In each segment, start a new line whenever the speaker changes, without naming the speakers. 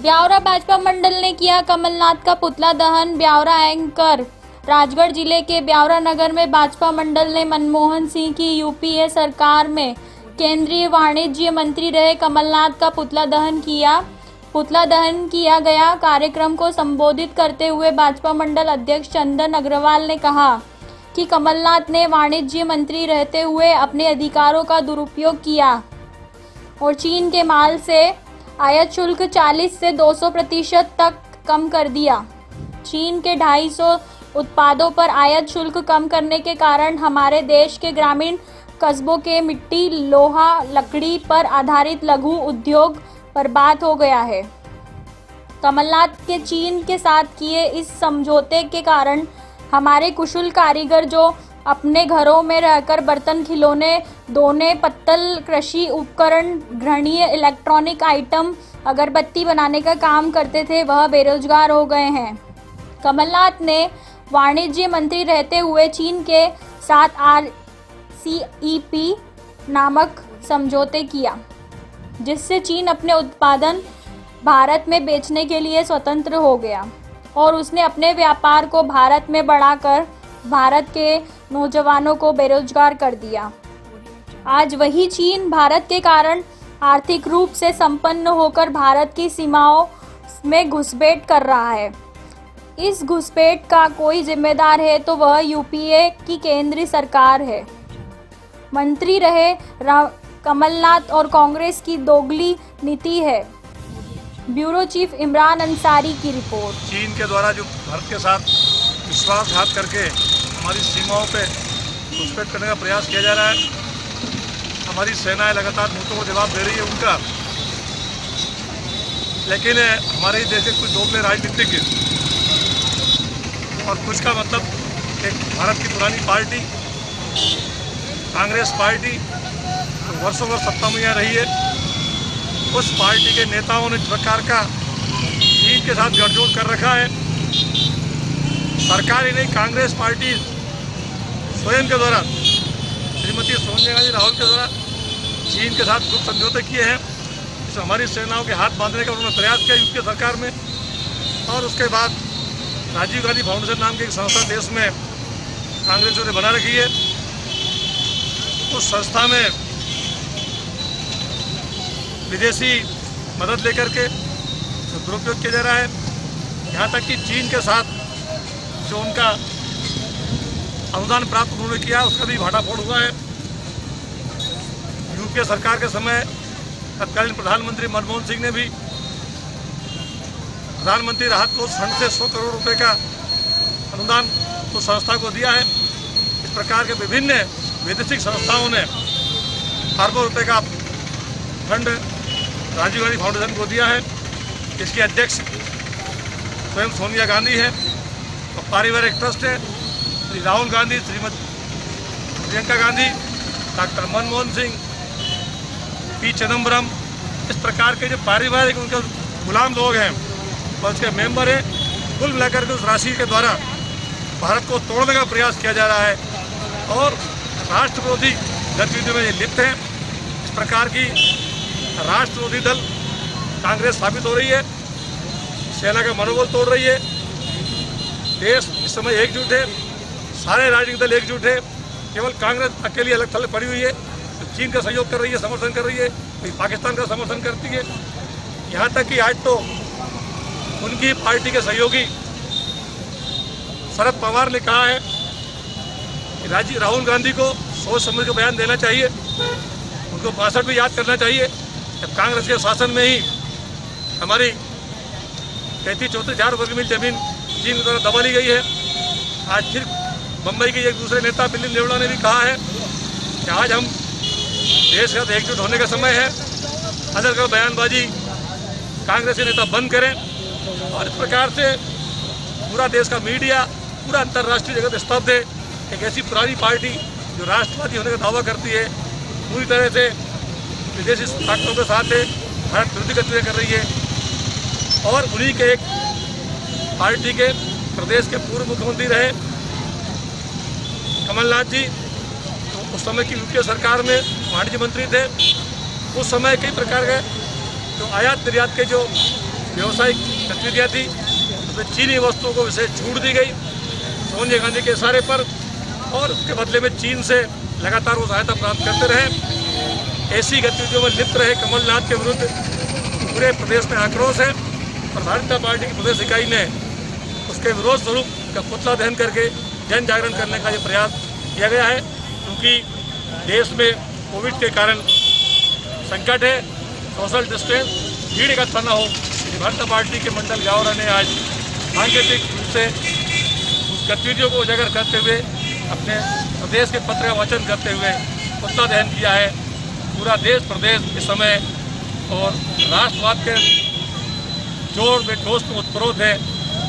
ब्यावरा भाजपा मंडल ने किया कमलनाथ का पुतला दहन। ब्यावरा एंकर राजगढ़ जिले के ब्यावरा नगर में भाजपा मंडल ने मनमोहन सिंह की यूपीए सरकार में केंद्रीय वाणिज्य मंत्री रहे कमलनाथ का पुतला दहन किया गया। कार्यक्रम को संबोधित करते हुए भाजपा मंडल अध्यक्ष चंदन अग्रवाल ने कहा कि कमलनाथ ने वाणिज्य मंत्री रहते हुए अपने अधिकारों का दुरुपयोग किया और चीन के माल से आयात शुल्क 40 से 200% तक कम कर दिया। चीन के 250 उत्पादों पर आयात शुल्क कम करने के कारण हमारे देश के ग्रामीण कस्बों के मिट्टी, लोहा, लकड़ी पर आधारित लघु उद्योग बर्बाद हो गया है। कमलनाथ के चीन के साथ किए इस समझौते के कारण हमारे कुशल कारीगर जो अपने घरों में रहकर बर्तन, खिलौने, दोने, पत्तल, कृषि उपकरण, गृहणीय इलेक्ट्रॉनिक आइटम, अगरबत्ती बनाने का काम करते थे, वह बेरोजगार हो गए हैं। कमलनाथ ने वाणिज्य मंत्री रहते हुए चीन के साथ RCEP नामक समझौते किया, जिससे चीन अपने उत्पादन भारत में बेचने के लिए स्वतंत्र हो गया और उसने अपने व्यापार को भारत में बढ़ाकर भारत के नौजवानों को बेरोजगार कर दिया। आज वही चीन भारत के कारण आर्थिक रूप से संपन्न होकर भारत की सीमाओं में घुसपैठ कर रहा है। इस घुसपैठ का कोई जिम्मेदार है तो वह यूपीए की केंद्रीय सरकार है। मंत्री रहे कमलनाथ और कांग्रेस की दोगली नीति है। ब्यूरो चीफ इमरान अंसारी की रिपोर्ट।
चीन के द्वारा जो भारत के साथ विश्वासघात करके हमारी सीमाओं पे घुसपैठ करने का प्रयास किया जा रहा है, हमारी सेनाएं लगातार मुंह को जवाब दे रही है उनका। लेकिन हमारे ही देश के कुछ दोगले राजनीतिज्ञ और कुछ का मतलब एक भारत की पुरानी पार्टी कांग्रेस पार्टी वर्षों वर्ष सत्ता में यहाँ रही है, उस पार्टी के नेताओं ने इस प्रकार का चीन के साथ गठजोड़ कर रखा है। सरकार ही नहीं, कांग्रेस पार्टी स्वयं के द्वारा श्रीमती सोनिया गांधी राहुल के द्वारा चीन के साथ कुछ समझौते किए हैं। इस हमारी सेनाओं के हाथ बांधने का उन्होंने प्रयास किया यूपीए सरकार में। और उसके बाद राजीव गांधी फाउंडेशन नाम की एक संस्था देश में कांग्रेसियों ने बना रखी है। उस संस्था में विदेशी मदद लेकर के दुरुपयोग किया जा रहा है। यहाँ तक कि चीन के साथ जो उनका अनुदान प्राप्त उन्होंने किया उसका भी भाटाफोड़ हुआ है। यूपीए सरकार के समय तत्कालीन प्रधानमंत्री मनमोहन सिंह ने भी प्रधानमंत्री राहत कोष फंड से 100 करोड़ रुपए का अनुदान उस संस्था को दिया है। इस प्रकार के विभिन्न वैदेशिक संस्थाओं ने अरबों रुपए का फंड राजीव गांधी फाउंडेशन को दिया है। इसके अध्यक्ष स्वयं सोनिया गांधी है और पारिवारिक ट्रस्ट है। श्री राहुल गांधी, श्रीमती प्रियंका गांधी, डॉक्टर मनमोहन सिंह, पी चिदम्बरम, इस प्रकार के जो पारिवारिक उनके गुलाम लोग हैं और उसके मेंबर हैं, कुल मिलाकर के उस राशि के द्वारा भारत को तोड़ने का प्रयास किया जा रहा है और राष्ट्र विरोधी गतिविधियों में ये लिप्त हैं। इस प्रकार की राष्ट्र विरोधी दल कांग्रेस साबित हो रही है, सेना का मनोबल तोड़ रही है। देश इस समय एकजुट है, सारे राजनीतिक दल एकजुट है। केवल कांग्रेस अकेली अलग थलग पड़ी हुई है, तो चीन का सहयोग कर रही है, समर्थन कर रही है, तो पाकिस्तान का समर्थन करती है। यहाँ तक कि आज तो उनकी पार्टी के सहयोगी शरद पवार ने कहा है कि राहुल गांधी को सोच समझ के बयान देना चाहिए, उनको 62 भी याद करना चाहिए जब कांग्रेस के शासन में ही हमारी 33-34 वर्ग मील जमीन चीन के द्वारा दबा ली गई है। आज फिर बम्बई के एक दूसरे नेता मिलिंद देवड़ा ने भी कहा है कि आज हम देश का एकजुट होने का समय है, अदर का बयानबाजी कांग्रेस के नेता बंद करें। और इस प्रकार से पूरा देश का मीडिया, पूरा अंतर्राष्ट्रीय जगत स्तब्ध है। एक ऐसी पुरानी पार्टी जो राष्ट्रवादी होने का दावा करती है, पूरी तरह से विदेशी ताकतों के साथ है, भारत विरोधी गतिविधियाँ कर रही है। और उन्हीं के एक पार्टी के प्रदेश के पूर्व मुख्यमंत्री रहे कमलनाथ जी उस समय की यूपीए सरकार में वाणिज्य मंत्री थे। उस समय कई प्रकार के जो आयात निर्यात के जो व्यवसायिक गतिविधियाँ थी उसमें चीनी वस्तुओं को विशेष छूट दी गई सोनिया गांधी के इशारे पर, और उसके बदले में चीन से लगातार वो सहायता प्राप्त करते रहे। ऐसी गतिविधियों में लिप्त रहे कमलनाथ के विरुद्ध पूरे प्रदेश में आक्रोश है और भारतीय जनता पार्टी की प्रदेश इकाई ने उसके विरोध स्वरूप का पुतला दहन करके जन जागरण करने का ये प्रयास किया गया है, क्योंकि देश में कोविड के कारण संकट है, सोशल डिस्टेंस, भीड़ इकट्ठा न हो। भारतीय जनता पार्टी के मंडल ब्यावरा ने आज सांकेतिक रूप से उस गतिविधियों को उजागर करते हुए अपने प्रदेश के पत्र का वाचन करते हुए पुतला दहन किया है। पूरा देश प्रदेश इस समय और राष्ट्रवाद के जोर में ठोस में उत्प्रोत है,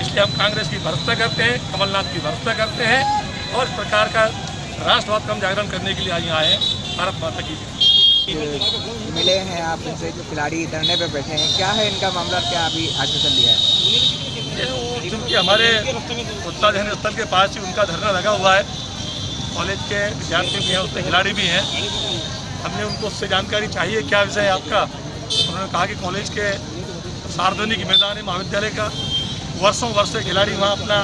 इसलिए हम कांग्रेस की भर्त्सना करते हैं, कमलनाथ की भर्त्सना करते हैं और इस प्रकार का राष्ट्रवाद का हम जागरण करने के लिए आज यहाँ आए हैं। भारत माता की
मिले हैं आप इनसे, जो खिलाड़ी धरने पे बैठे हैं, क्या है इनका मामला, क्या अभी आश्वासन दिया है?
क्योंकि हमारे पुतला दहन स्थल के पास ही उनका धरना लगा हुआ है, कॉलेज के विद्यार्थी भी हैं, उसमें खिलाड़ी भी हैं। हमने उनको उससे जानकारी चाहिए क्या विषय है आपका। उन्होंने कहा कि कॉलेज के सार्वजनिक मैदान है महाविद्यालय का, वर्षों वर्ष से खिलाड़ी वहाँ अपना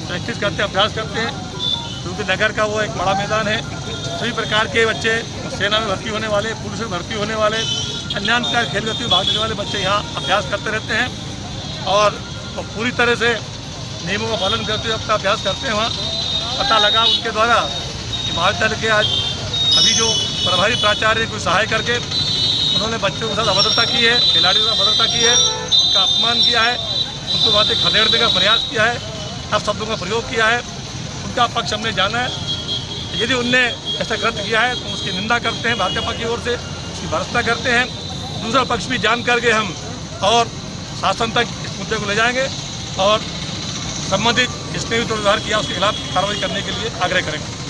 प्रैक्टिस करते हैं, अभ्यास करते हैं, क्योंकि नगर का वो एक बड़ा मैदान है। सभी प्रकार के बच्चे सेना में भर्ती होने वाले, पुलिस में भर्ती होने वाले, अन्य प्रकार खेल गतिविधियों में भाग लेने वाले बच्चे यहाँ अभ्यास करते रहते हैं और तो पूरी तरह से नियमों का पालन करते हुए अपना अभ्यास करते हैं। वहाँ पता लगा उनके द्वारा कि महाविद्यालय के आज अभी जो प्रभारी प्राचार्य कोई सहाय करके उन्होंने बच्चों के साथ अभद्रता की है, खिलाड़ियों के साथ अभद्रता की है, उनका अपमान किया है, उनको बातें खदेड़ने का प्रयास किया है, अब शब्दों का प्रयोग किया है। उनका पक्ष हमने जाना है। यदि उनने ऐसा कृत्य किया है तो उसकी निंदा करते हैं भाजपा की ओर से, उसकी भर्त्सना करते हैं। दूसरा पक्ष भी जान करके हम और शासन तक इस मुद्दे को ले जाएंगे और संबंधित जिसने भी व्यवहार किया उसके खिलाफ कार्रवाई करने के लिए आग्रह करेंगे।